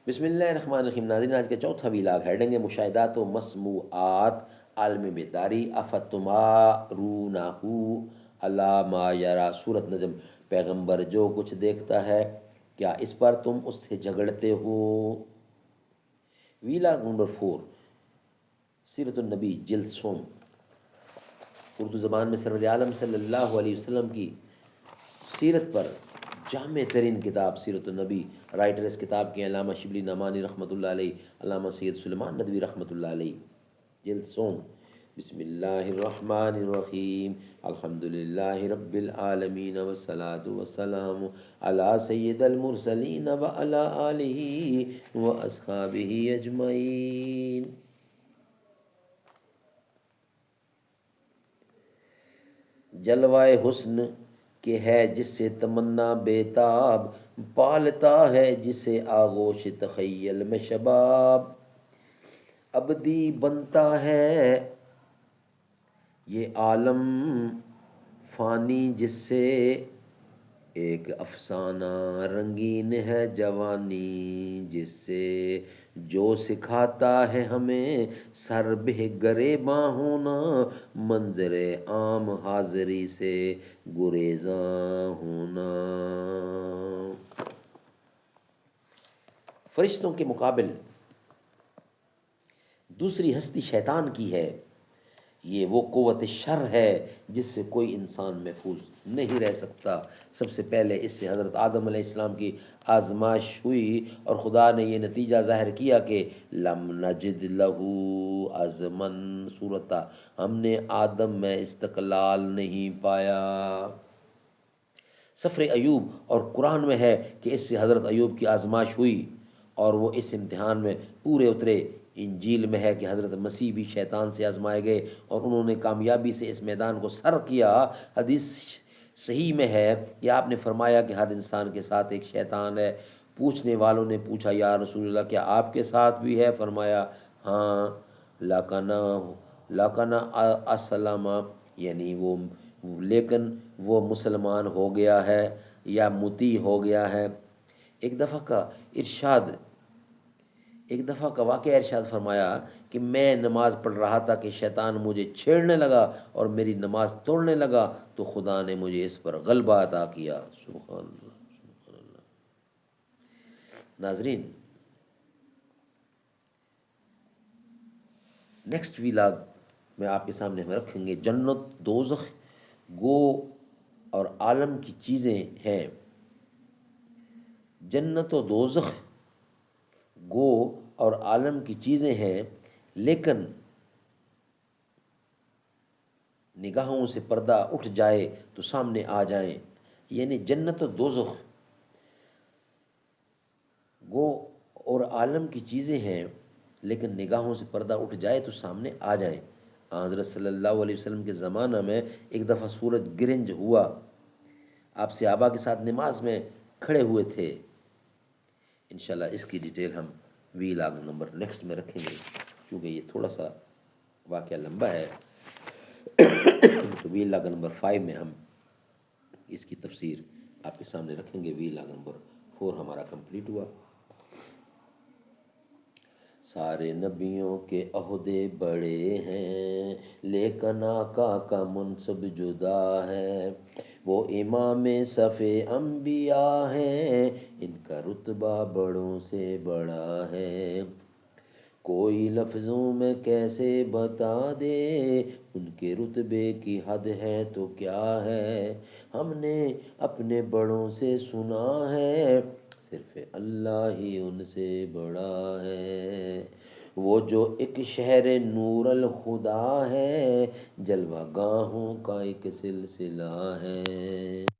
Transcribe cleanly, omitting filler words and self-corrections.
بسم اللہ الرحمن الرحیم. ناظرین، آج کا چوتھا ویلاگ ہیڈنگ ہے مشاہدات و مسموعات عالم بیداری افتمارونہ علی ما یرا. سورۃ نجم. پیغمبر جو کچھ دیکھتا ہے کیا اس پر تم اس سے جھگڑتے ہو. ویلاگ نمبر 4 سیرت النبی جلد سوم. اردو زبان میں سرور عالم صلی اللہ علیہ وسلم کی سیرت پر جامع ترین کتاب سیرت النبی. رائٹر اس کتاب کے علامہ شبلی نعمانی رحمۃ اللہ علیہ، علامہ سید سلیمان ندوی رحمۃ اللہ علیہ. جلد سوم. بسم اللہ الرحمن الرحیم. الحمد للہ رب العالمین والصلاة والسلام علی سید المرسلین وعلی آلہ واصحابہ اجمعین. جلوائے حسن کہ ہے جس سے تمنا بیتاب، پالتا ہے جسے آغوش تخیل میں شباب. ابدی بنتا ہے یہ عالم فانی جس سے ایک افسانہ رنگین ہے جوانی جس سے. جو سکھاتا ہے ہمیں سر بہ گریباں ہونا، منظر عام حاضری سے گریزاں ہونا. فرشتوں کے مقابل دوسری ہستی شیطان کی ہے. یہ وہ قوت شر ہے جس سے کوئی انسان محفوظ نہیں رہ سکتا. سب سے پہلے اس سے حضرت آدم علیہ السلام کی آزمائش ہوئی اور خدا نے یہ نتیجہ ظاہر کیا کہ لم نجد لہو عزمن صورتا، ہم نے آدم میں استقلال نہیں پایا. سفر ایوب اور قرآن میں ہے کہ اس سے حضرت ایوب کی آزمائش ہوئی اور وہ اس امتحان میں پورے اترے. انجیل میں ہے کہ حضرت مسیح بھی شیطان سے آزمائے گئے اور انہوں نے کامیابی سے اس میدان کو سر کیا. حدیث صحیح میں ہے کہ آپ نے فرمایا کہ ہر انسان کے ساتھ ایک شیطان ہے. پوچھنے والوں نے پوچھا یا رسول اللہ کیا آپ کے ساتھ بھی ہے؟ فرمایا ہاں. لاکنا اسلم، یعنی وہ لیکن وہ مسلمان ہو گیا ہے یا مطیع ہو گیا ہے. ایک دفعہ کا واقعہ ارشاد فرمایا کہ میں نماز پڑھ رہا تھا کہ شیطان مجھے چھیڑنے لگا اور میری نماز توڑنے لگا تو خدا نے مجھے اس پر غلبہ عطا کیا. سبحان اللہ سبحان اللہ. ناظرین، نیکسٹ ویلاگ میں آپ کے سامنے ہم رکھیں گے جنت دوزخ گو اور عالم کی چیزیں ہیں. جنت و دوزخ گو اور عالم کی چیزیں ہیں لیکن نگاہوں سے پردہ اٹھ جائے تو سامنے آ جائیں. یعنی جنت و دوزخ گو اور عالم کی چیزیں ہیں لیکن نگاہوں سے پردہ اٹھ جائے تو سامنے آ جائیں. حضرت صلی اللہ علیہ وسلم کے زمانہ میں ایک دفعہ سورج گرنج ہوا. آپ صحابہ کے ساتھ نماز میں کھڑے ہوئے تھے. انشاءاللہ اس کی ڈیٹیل ہم ویلاگ نمبر نیکسٹ میں رکھیں گے کیونکہ یہ تھوڑا سا واقعہ لمبا ہے. تو ویلاگ نمبر 5 میں ہم اس کی تفسیر آپ کے سامنے رکھیں گے. ویلاگ نمبر 4 ہمارا کمپلیٹ ہوا. سارے نبیوں کے عہدے بڑے ہیں لیکن آقا کا منصب جدا ہے. وہ امام صف انبیاء ہیں، ان کا رتبہ بڑوں سے بڑا ہے. کوئی لفظوں میں کیسے بتا دے ان کے رتبے کی حد ہے تو کیا ہے. ہم نے اپنے بڑوں سے سنا ہے صرف اللہ ہی ان سے بڑا ہے. وہ جو ایک شہر نور الہدا ہے، جلوہ گاہوں کا ایک سلسلہ ہے.